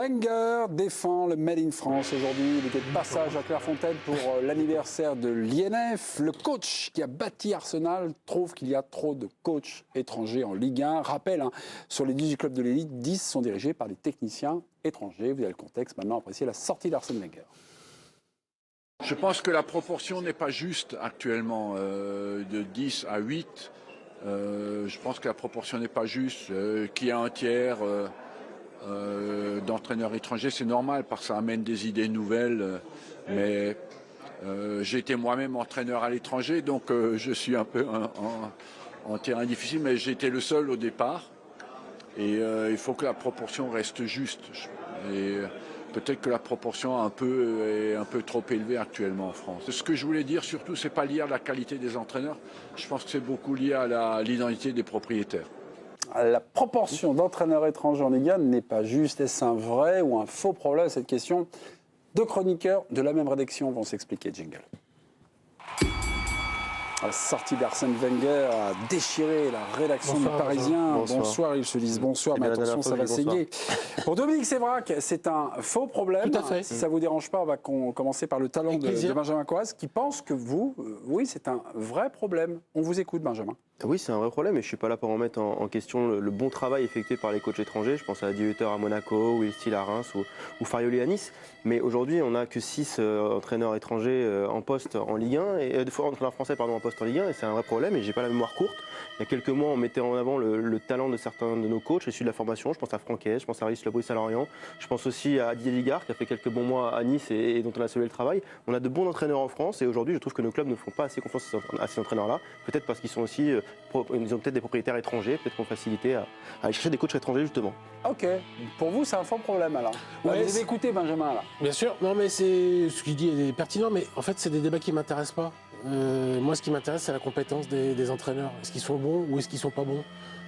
Wenger défend le Made in France aujourd'hui. Il était de passage à Clairefontaine pour l'anniversaire de l'INF. Le coach qui a bâti Arsenal trouve qu'il y a trop de coachs étrangers en Ligue 1. Rappel, sur les 18 clubs de l'élite, 10 sont dirigés par des techniciens étrangers. Vous avez le contexte maintenant, appréciez la sortie d'Arsène Wenger. Je pense que la proportion n'est pas juste actuellement, de 10 à 8. Je pense que la proportion n'est pas juste. Qu'il y a un tiers d'entraîneurs étrangers, c'est normal parce que ça amène des idées nouvelles. Mais j'ai été moi-même entraîneur à l'étranger, donc je suis un peu en terrain difficile, mais j'ai été le seul au départ. Et il faut que la proportion reste juste. Et peut-être que la proportion est un peu trop élevée actuellement en France. Ce que je voulais dire surtout, c'est pas lié à la qualité des entraîneurs. Je pense que c'est beaucoup lié à l'identité des propriétaires. La proportion d'entraîneurs étrangers en Ligue 1 n'est pas juste. Est-ce un vrai ou un faux problème? Cette question, deux chroniqueurs de la même rédaction vont s'expliquer. Jingle. La sortie d'Arsène Wenger a déchiré la rédaction du Parisien. Bonsoir, ils se disent bonsoir, mais attention, ça va saigner. Pour Dominique Sévrac, c'est un faux problème. Tout à fait. Si ça ne vous dérange pas, on va commencer par le talent de Benjamin Coaz, qui pense que vous, oui, c'est un vrai problème. On vous écoute, Benjamin. Oui, c'est un vrai problème et je ne suis pas là pour remettre en question le bon travail effectué par les coachs étrangers. Je pense à Adi Hutter à Monaco, Will Steele à Reims ou Farioli à Nice. Mais aujourd'hui, on n'a que 6 entraîneurs étrangers en poste en Ligue 1, entraîneurs français en poste en Ligue 1, et c'est un vrai problème et j'ai pas la mémoire courte. Il y a quelques mois, on mettait en avant le talent de certains de nos coachs issus de la formation. Je pense à Franquet, je pense à Rhys Lebris à Lorient, je pense aussi à Didier Ligard qui a fait quelques bons mois à Nice et dont on a salué le travail. On a de bons entraîneurs en France et aujourd'hui, je trouve que nos clubs ne font pas assez confiance à ces entraîneurs-là. Peut-être parce qu'ils sont aussi, ils ont peut-être des propriétaires étrangers, peut-être qu'on facilité à aller chercher des coachs étrangers justement. Ok. Pour vous, c'est un faux problème alors. Vous avez écouté Benjamin là. Bien sûr. Non, mais ce qu'il dit est pertinent, mais en fait, c'est des débats qui ne m'intéressent pas. Moi, ce qui m'intéresse, c'est la compétence des entraîneurs. Est-ce qu'ils sont bons ou est-ce qu'ils ne sont pas bons?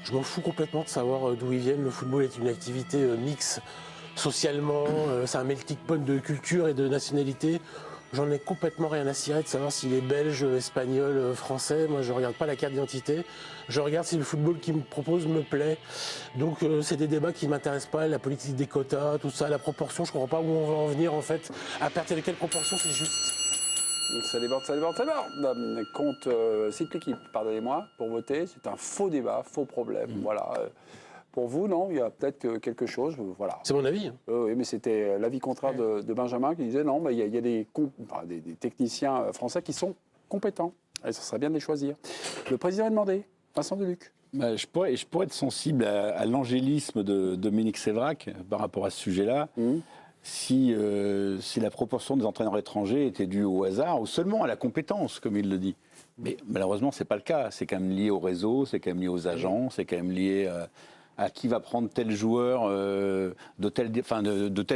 Je m'en fous complètement de savoir d'où ils viennent. Le football est une activité mixte socialement. C'est un melting pot de culture et de nationalité. J'en ai complètement rien à cirer de savoir s'il est belge, espagnol, français. Moi, je ne regarde pas la carte d'identité. Je regarde si le football qu'il me propose me plaît. Donc, c'est des débats qui ne m'intéressent pas. La politique des quotas, tout ça, la proportion, je ne comprends pas où on va en venir, en fait. À partir de quelle proportion, c'est juste. Ça déborde. Cite l'équipe, pardonnez-moi, pour voter. C'est un faux débat, faux problème. Voilà. Pour vous, non, il y a peut-être quelque chose. Voilà. C'est mon avis. Oui, mais c'était l'avis contraire de Benjamin qui disait non, mais il y a des techniciens français qui sont compétents. Et ça serait bien de les choisir. Le président a demandé, Vincent Deluc. Je pourrais être sensible à l'angélisme de Dominique Sévrac par rapport à ce sujet-là. Si la proportion des entraîneurs étrangers était due au hasard ou seulement à la compétence, comme il le dit. Mais malheureusement, ce n'est pas le cas. C'est quand même lié au réseau, c'est quand même lié aux agents, c'est quand même lié à qui va prendre tel joueur de tel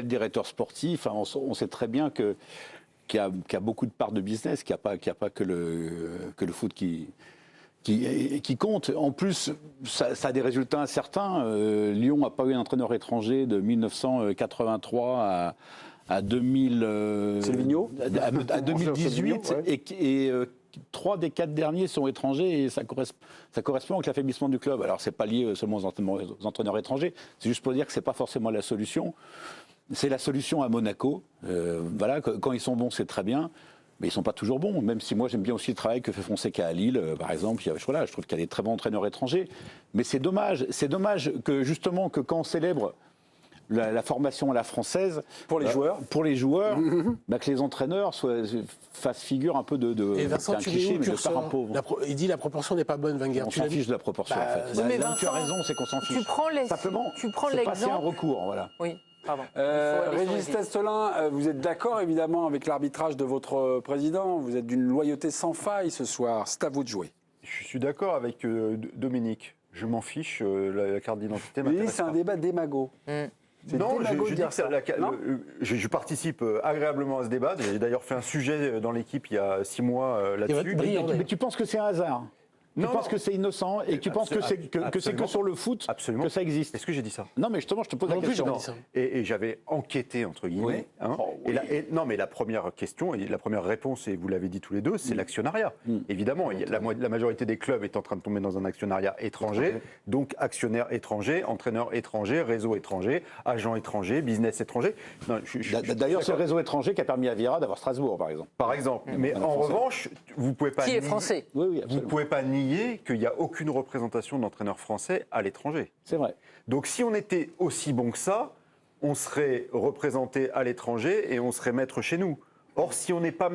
directeur sportif. Enfin, on sait très bien qu'il y a beaucoup de parts de business, qu'il n'y a pas que le foot qui compte. En plus, ça a des résultats incertains. Lyon n'a pas eu un entraîneur étranger de 1983 à 2018 et 3 des 4 derniers sont étrangers et ça correspond avec l'affaiblissement du club. Alors, ce n'est pas lié seulement aux entraîneurs étrangers, c'est juste pour dire que ce n'est pas forcément la solution. C'est la solution à Monaco. Voilà, quand ils sont bons, c'est très bien. Mais ils ne sont pas toujours bons, même si moi j'aime bien aussi le travail que fait Fonseca à Lille, par exemple. Je trouve qu'il y a des très bons entraîneurs étrangers. Mais c'est dommage que justement que quand on célèbre la formation à la française pour les joueurs, que les entraîneurs fassent figure un peu Et Vincent, un cliché, mais de parent pauvre. Il dit la proportion n'est pas bonne, Wenger. On s'en fiche de la proportion en fait. Mais Là, Vincent, tu as raison, c'est qu'on s'en fiche. Simplement, tu prends c'est passer un l'exemple. recours, voilà. Oui. Pardon. Régis Testolin, vous êtes d'accord évidemment avec l'arbitrage de votre président. Vous êtes d'une loyauté sans faille ce soir. C'est à vous de jouer. Je suis d'accord avec Dominique. Je m'en fiche, la carte d'identité m'intéresse. Oui, c'est un débat démago. Non, je participe agréablement à ce débat. J'ai d'ailleurs fait un sujet dans l'équipe il y a 6 mois là-dessus. Mais tu penses que c'est un hasard? Tu penses que c'est innocent et tu penses que c'est que sur le foot que ça existe. Est-ce que j'ai dit ça? Non, mais justement, je te pose la question. Et j'avais enquêté, entre guillemets. Oui. Hein, non, mais la première question, et la première réponse, et vous l'avez dit tous les deux, c'est l'actionnariat. Évidemment, la majorité des clubs est en train de tomber dans un actionnariat étranger, donc actionnaires étrangers, entraîneurs étrangers, réseaux étrangers, agents étrangers, business étrangers. D'ailleurs, c'est le réseau étranger qui a permis à Vieira d'avoir Strasbourg, par exemple. Par exemple. Mais en revanche, vous pouvez pas... Qui est français? Oui, vous ne pouvez pas nier qu'il n'y a aucune représentation d'entraîneurs français à l'étranger. C'est vrai. Donc si on était aussi bon que ça, on serait représenté à l'étranger et on serait maître chez nous. Or, si on n'est pas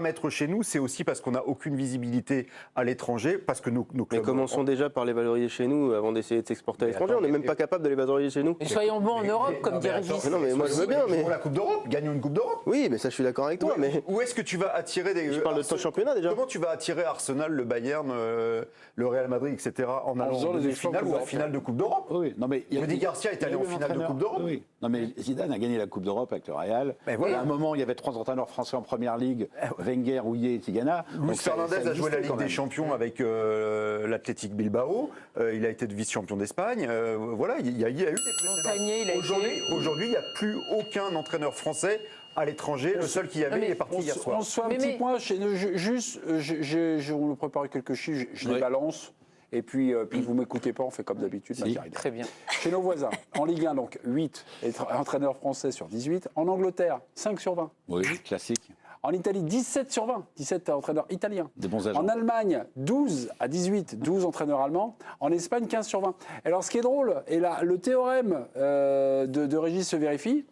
maître chez nous, c'est aussi parce qu'on n'a aucune visibilité à l'étranger, parce que nos clubs... Mais commençons déjà par les valoriser chez nous avant d'essayer de s'exporter à l'étranger. On n'est même pas capable de les valoriser chez nous. Et soyons bons en Europe, comme dirait Régis. Non, mais moi je veux bien, mais... Pour la Coupe d'Europe, gagnons une Coupe d'Europe. Oui, mais ça je suis d'accord avec toi, mais... Où est-ce que tu vas attirer des... Je parle de ton championnat déjà. Comment tu vas attirer Arsenal, le Bayern, le Real Madrid, etc. en allant en demi-finale ou en finale de Coupe d'Europe? Oui, non, mais Rudy Garcia est allé en finale de Coupe d'Europe. Oui. Non, mais Zidane a gagné la Coupe d'Europe avec le Real. À un moment, il y avait 3 entraîneurs français en première ligue, Wenger, Houillet et Tigana. Luis Fernandez a joué la Ligue des Champions avec l'Athletic Bilbao. Il a été vice-champion d'Espagne. Voilà, il y a eu des précédents. Aujourd'hui, il n'y a plus aucun entraîneur français à l'étranger. Le seul qui y avait, il est parti hier soir. On se fait un petit point. Juste, on nous prépare quelques chiffres, je les balance. Et puis vous ne m'écoutez pas, on fait comme d'habitude. Très bien. Chez nos voisins, en Ligue 1, donc 8 entraîneurs français sur 18. En Angleterre, 5 sur 20. Oui, classique. En Italie, 17 sur 20. 17 entraîneurs italiens. Des bons agents. En Allemagne, 12 à 18, 12 entraîneurs allemands. En Espagne, 15 sur 20. Alors ce qui est drôle, et là, le théorème de Régis se vérifie,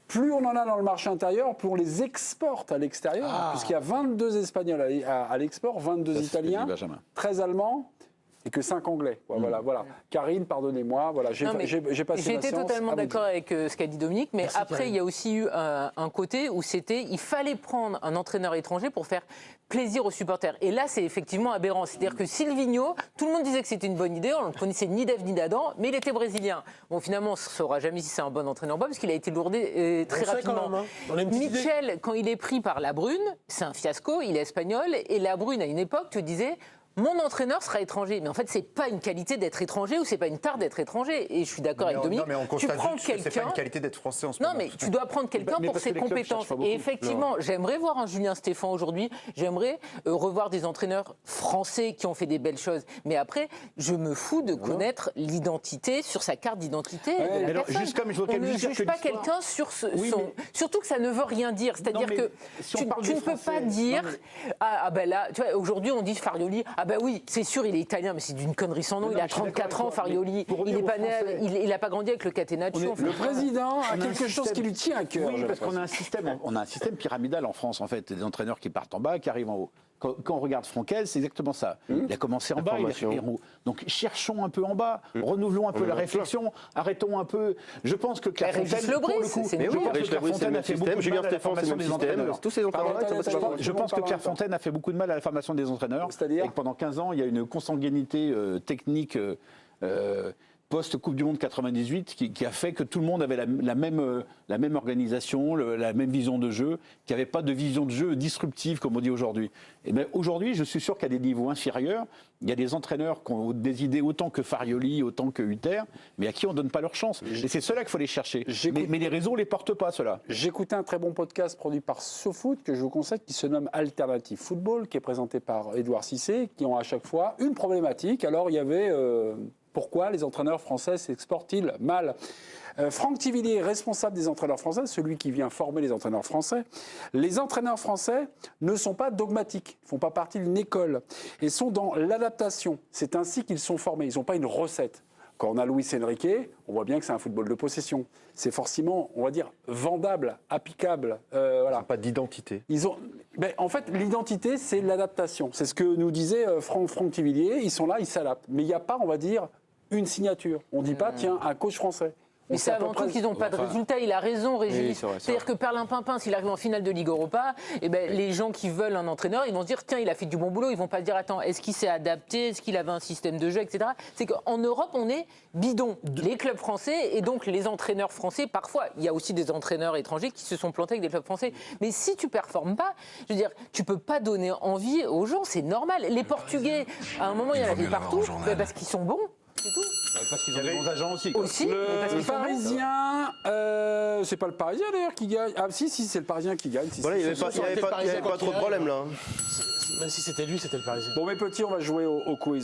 plus on en a dans le marché intérieur, plus on les exporte à l'extérieur, puisqu'il y a 22 Espagnols à l'export, 22 Italiens, 13 Allemands, et que 5 Anglais. Voilà. Karine, pardonnez-moi, voilà, j'ai passé ma séance. J'étais totalement d'accord avec ce qu'a dit Dominique, mais après, il y a aussi eu un côté où il fallait prendre un entraîneur étranger pour faire plaisir aux supporters. Et là, c'est effectivement aberrant. C'est-à-dire que Silvinho, tout le monde disait que c'était une bonne idée, on ne connaissait ni d'Ève ni d'Adam, mais il était brésilien. Bon, finalement, on ne saura jamais si c'est un bon entraîneur ou pas, parce qu'il a été lourdé très rapidement. Michel, quand il est pris par Labrune, c'est un fiasco, il est espagnol, et Labrune, à une époque, te disait... Mon entraîneur sera étranger, mais en fait, c'est pas une qualité d'être étranger ou c'est pas une tare d'être étranger. Et je suis d'accord avec Dominique. Tu prends quelqu'un. C'est pas une qualité d'être français en ce moment. Non, mais tu dois prendre quelqu'un pour ses compétences. Et effectivement, j'aimerais voir un Julien Stéphan aujourd'hui. J'aimerais revoir des entraîneurs français qui ont fait des belles choses. Mais après, je me fous de connaître l'identité sur sa carte d'identité. Juste comme je On ne juge pas quelqu'un sur son. Surtout que ça ne veut rien dire. C'est-à-dire que tu ne peux pas dire. Ah ben là, tu vois, aujourd'hui on dit Farioli. Ah ben oui, c'est sûr, il est italien, mais c'est d'une connerie sans nom. Il a 34 ans, Farioli. Il n'est pas né, il n'a pas grandi avec le Catenaccio. Le président a quelque chose qui lui tient à cœur. Oui, parce qu'on a un système pyramidal en France, en fait. Des entraîneurs qui partent en bas, qui arrivent en haut. Quand on regarde Frankel, c'est exactement ça. Il a commencé en bas, il est héros. Donc cherchons un peu en bas, renouvelons un peu la réflexion, arrêtons un peu. Je pense que Clairefontaine, pour le coup, a fait beaucoup de mal à la formation des entraîneurs. Tous ces entraîneurs. Je pense que Clairefontaine a fait beaucoup de mal à la formation des entraîneurs. C'est-à-dire, et que pendant 15 ans, il y a une consanguinité technique post-Coupe du Monde 98 qui a fait que tout le monde avait la même organisation, la même vision de jeu, qu'il n'y avait pas de vision de jeu disruptive comme on dit aujourd'hui. Et bien aujourd'hui, je suis sûr qu'à des niveaux inférieurs, il y a des entraîneurs qui ont des idées autant que Farioli, autant que Hutter, mais à qui on ne donne pas leur chance. Et c'est ceux-là qu'il faut les chercher. Mais les réseaux ne les portent pas, ceux-là. J'écoutais un très bon podcast produit par SoFoot que je vous conseille, qui se nomme Alternative Football, qui est présenté par Édouard Cissé, qui ont à chaque fois une problématique. Alors il y avait... pourquoi les entraîneurs français s'exportent-ils mal ? Franck Tivillier, responsable des entraîneurs français, celui qui vient former les entraîneurs français. Les entraîneurs français ne sont pas dogmatiques, ne font pas partie d'une école et sont dans l'adaptation. C'est ainsi qu'ils sont formés, ils n'ont pas une recette. Quand on a Luis Enrique, on voit bien que c'est un football de possession. C'est forcément, on va dire, vendable, applicable. Voilà. Ils n'ont pas d'identité. En fait, l'identité, c'est l'adaptation. C'est ce que nous disait Franck Tivillier. Ils sont là, ils s'adaptent. Mais il n'y a pas, on va dire, une signature. On ne dit pas, tiens, un coach français. Mais c'est avant tout qu'ils n'ont pas de résultat. Il a raison, Régis. Oui, c'est vrai. C'est-à-dire que Perlimpinpin, s'il arrive en finale de Ligue Europa, eh ben, les gens qui veulent un entraîneur, ils vont se dire tiens, il a fait du bon boulot. Ils vont pas dire attends, est-ce qu'il s'est adapté, est-ce qu'il avait un système de jeu, etc. C'est qu'en Europe, on est bidon. Les clubs français et donc les entraîneurs français, parfois, il y a aussi des entraîneurs étrangers qui se sont plantés avec des clubs français. Mais si tu performes pas, je veux dire, tu peux pas donner envie aux gens. C'est normal. Les Portugais, à un moment, il y en avait partout, parce qu'ils sont bons. C'est tout. Parce qu'ils ont des bons agents aussi. quoi. Aussi, mais parce Le qu'ils sont bons. Parisien, c'est pas le Parisien d'ailleurs qui gagne. Ah si, c'est le Parisien qui gagne. Si, Voilà, il n'y si, avait si. pas trop de problème là. Même si c'était lui, c'était le Parisien. Bon mes petits, on va jouer au quiz.